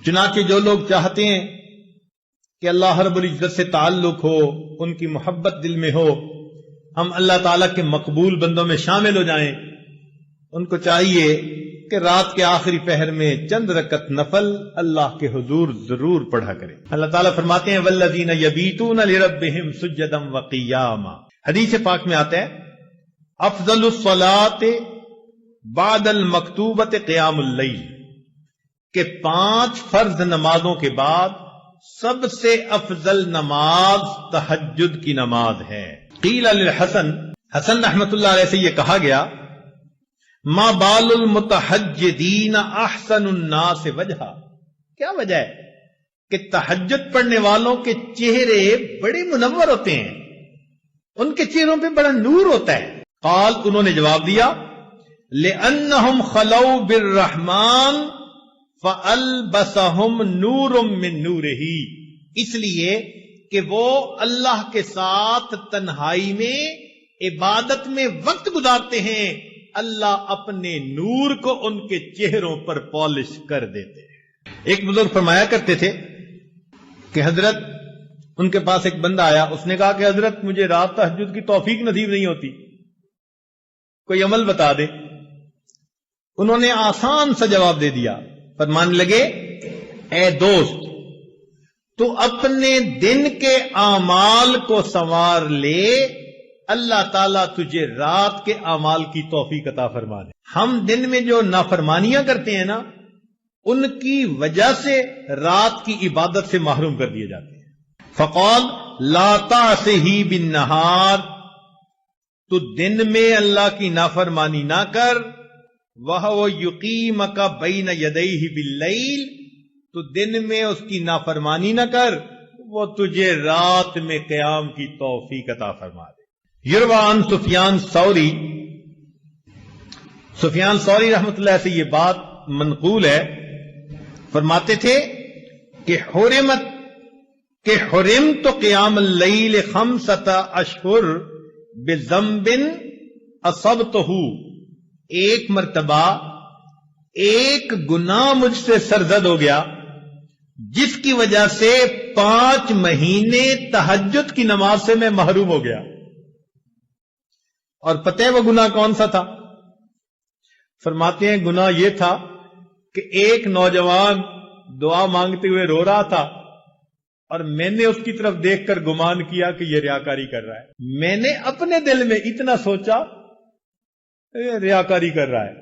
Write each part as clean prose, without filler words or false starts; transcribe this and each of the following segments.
چنانچہ جو لوگ چاہتے ہیں کہ اللہ رب العزت سے تعلق ہو، ان کی محبت دل میں ہو، ہم اللہ تعالیٰ کے مقبول بندوں میں شامل ہو جائیں، ان کو چاہیے کہ رات کے آخری پہر میں چند رکعت نفل اللہ کے حضور ضرور پڑھا کریں۔ اللہ تعالیٰ فرماتے ہیں والذین یبیتون لربہم سجدا وقیاما، حدیث پاک میں آتا ہے افضل الصلاۃ بعد المکتوبۃ قیام اللیل، کہ 5 فرض نمازوں کے بعد سب سے افضل نماز تہجد کی نماز ہے۔ قیل للحسن، حسن رحمت اللہ علیہ سے یہ کہا گیا ما بال المتحجدین احسن الناس وجہا، کیا وجہ ہے کہ تہجد پڑھنے والوں کے چہرے بڑے منور ہوتے ہیں، ان کے چہروں پہ بڑا نور ہوتا ہے۔ قال، انہوں نے جواب دیا لأنہم خلو بالرحمن فألبسہم نور من نورہ، اس لیے کہ وہ اللہ کے ساتھ تنہائی میں عبادت میں وقت گزارتے ہیں، اللہ اپنے نور کو ان کے چہروں پر پالش کر دیتے ہیں۔ ایک بزرگ فرمایا کرتے تھے کہ حضرت، ان کے پاس ایک بندہ آیا، اس نے کہا کہ حضرت مجھے رات تہجد کی توفیق نصیب نہیں ہوتی، کوئی عمل بتا دے۔ انہوں نے آسان سا جواب دے دیا، فرمانے لگے اے دوست، تو اپنے دن کے اعمال کو سنوار لے، اللہ تعالیٰ تجھے رات کے اعمال کی توفیق عطا فرما دے۔ ہم دن میں جو نافرمانیاں کرتے ہیں نا، ان کی وجہ سے رات کی عبادت سے محروم کر دیے جاتے ہیں۔ فقال لا تعصہ بالنہار، تو دن میں اللہ کی نافرمانی نہ کر، وَهُوَ يُقِيمَكَ بَيْنَ يَدَيْهِ بِاللَّيْلِ، تو دن میں اس کی نافرمانی نہ کر، وہ تجھے رات میں قیام کی توفیق عطا فرما دے۔ یروی عن سفیان ثوری، سفیان ثوری رحمۃ اللہ سے یہ بات منقول ہے، فرماتے تھے کہ حرمت قیام اللیل 5 اشہر بذنب اصبتہ، ایک مرتبہ ایک گناہ مجھ سے سرزد ہو گیا جس کی وجہ سے 5 مہینے تہجد کی نماز سے میں محروم ہو گیا۔ اور پتہ ہے وہ گناہ کون سا تھا؟ فرماتے ہیں گناہ یہ تھا کہ ایک نوجوان دعا مانگتے ہوئے رو رہا تھا، اور میں نے اس کی طرف دیکھ کر گمان کیا کہ یہ ریاکاری کر رہا ہے۔ میں نے اپنے دل میں اتنا سوچا ریاکاری کر رہا ہے۔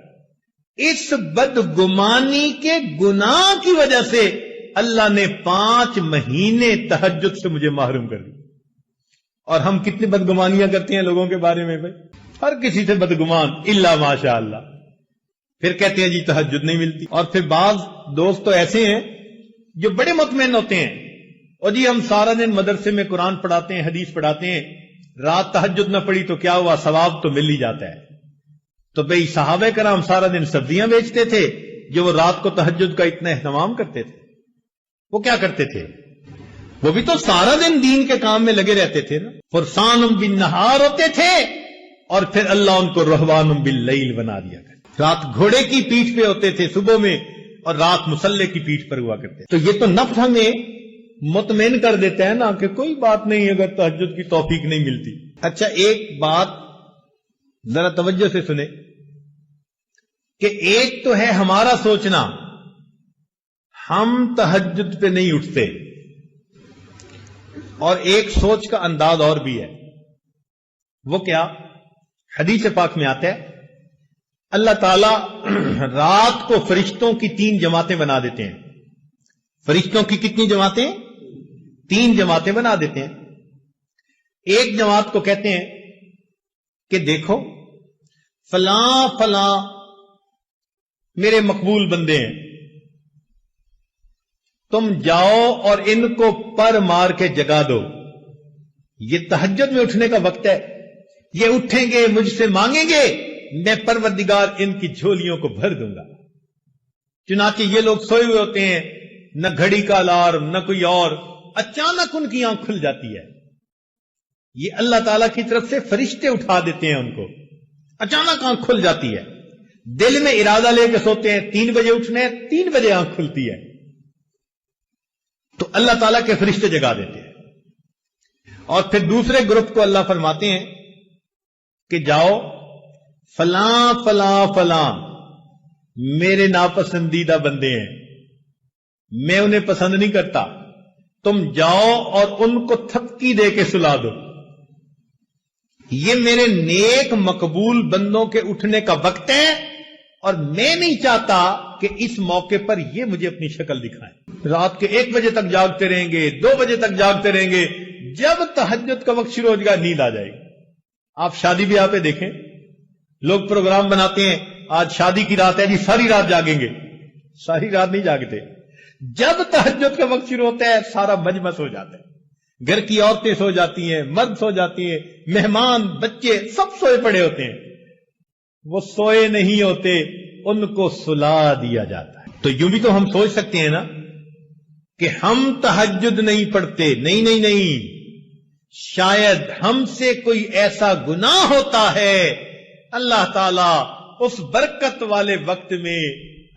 اس بدگمانی کے گناہ کی وجہ سے اللہ نے 5 مہینے تہجد سے مجھے محروم کر دیا۔ اور ہم کتنی بدگمانیاں کرتے ہیں لوگوں کے بارے میں بھائی، ہر کسی سے بدگمان الا ماشاء اللہ، پھر کہتے ہیں جی تہجد نہیں ملتی۔ اور پھر بعض دوست تو ایسے ہیں جو بڑے مطمئن ہوتے ہیں، اور جی ہم سارا دن مدرسے میں قرآن پڑھاتے ہیں، حدیث پڑھاتے ہیں، رات تہجد نہ پڑھی تو کیا ہوا، ثواب تو مل ہی جاتا ہے۔ تو بھئی صحابہ کرام سارا دن سبزیاں بیچتے تھے جو وہ رات کو تہجد کا اتنا اہتمام کرتے تھے، وہ کیا کرتے تھے؟ وہ بھی تو سارا دن دین کے کام میں لگے رہتے تھے نا، فرسان بالنہار ہوتے تھے، اور پھر اللہ ان کو رہبان باللیل بنا دیا کرتے۔ رات گھوڑے کی پیٹھ پہ ہوتے تھے صبح میں، اور رات مسلح کی پیٹھ پر ہوا کرتے۔ تو یہ تو نفس ہمیں مطمئن کر دیتا ہے نا کہ کوئی بات نہیں اگر تہجد کی توفیق نہیں ملتی۔ اچھا ایک بات ذرا توجہ سے سنیں کہ ایک تو ہے ہمارا سوچنا ہم تہجد پہ نہیں اٹھتے، اور ایک سوچ کا انداز اور بھی ہے، وہ کیا؟ حدیث پاک میں آتا ہے اللہ تعالی رات کو فرشتوں کی 3 جماعتیں بنا دیتے ہیں۔ فرشتوں کی کتنی جماعتیں؟ 3 جماعتیں بنا دیتے ہیں۔ ایک جماعت کو کہتے ہیں کہ دیکھو فلاں فلاں میرے مقبول بندے ہیں، تم جاؤ اور ان کو پر مار کے جگا دو، یہ تہجد میں اٹھنے کا وقت ہے، یہ اٹھیں گے مجھ سے مانگیں گے، میں پروردگار ان کی جھولیوں کو بھر دوں گا۔ چنانچہ یہ لوگ سوئے ہوئے ہوتے ہیں، نہ گھڑی کا الارم نہ کوئی اور، اچانک ان کی آنکھ کھل جاتی ہے، یہ اللہ تعالیٰ کی طرف سے فرشتے اٹھا دیتے ہیں ان کو، اچانک آنکھ کھل جاتی ہے، دل میں ارادہ لے کے سوتے ہیں 3 بجے اٹھنے، 3 بجے آنکھ کھلتی ہے، تو اللہ تعالیٰ کے فرشتے جگا دیتے ہیں، اور پھر دوسرے گروپ کو اللہ فرماتے ہیں کہ جاؤ فلاں فلاں فلاں میرے ناپسندیدہ بندے ہیں، میں انہیں پسند نہیں کرتا، تم جاؤ اور ان کو تھپکی دے کے سلا دو، یہ میرے نیک مقبول بندوں کے اٹھنے کا وقت ہے، اور میں نہیں چاہتا کہ اس موقع پر یہ مجھے اپنی شکل دکھائیں۔ رات کے 1 بجے تک جاگتے رہیں گے، 2 بجے تک جاگتے رہیں گے، جب تہجد کا وقت شروع ہو جائے گا نیند آ جائے گی۔ آپ شادی بیاہ پہ دیکھیں، لوگ پروگرام بناتے ہیں، آج شادی کی رات ہے جی ساری رات جاگیں گے، ساری رات نہیں جاگتے، جب تہجد کا وقت شروع ہوتا ہے سارا مجمع سو جاتا ہے، گھر کی عورتیں سو جاتی ہیں، مرد سو جاتی ہیں، مہمان بچے سب سوئے پڑے ہوتے ہیں، وہ سوئے نہیں ہوتے، ان کو سلا دیا جاتا ہے۔ تو یوں بھی تو ہم سوچ سکتے ہیں نا کہ ہم تہجد نہیں پڑھتے، نہیں نہیں نہیں، شاید ہم سے کوئی ایسا گناہ ہوتا ہے، اللہ تعالیٰ اس برکت والے وقت میں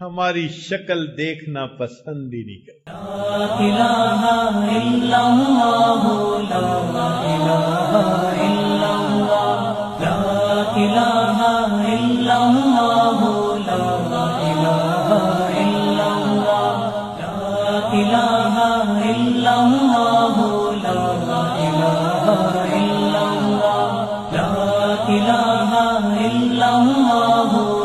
ہماری شکل دیکھنا پسند ہی نہیں کرتا۔ لا الہ الا اللہ، لا الہ الا اللہ، لا الہ الا اللہ، لا الہ الا اللہ، لا الہ الا اللہ، لا الہ الا اللہ، لا الہ الا اللہ۔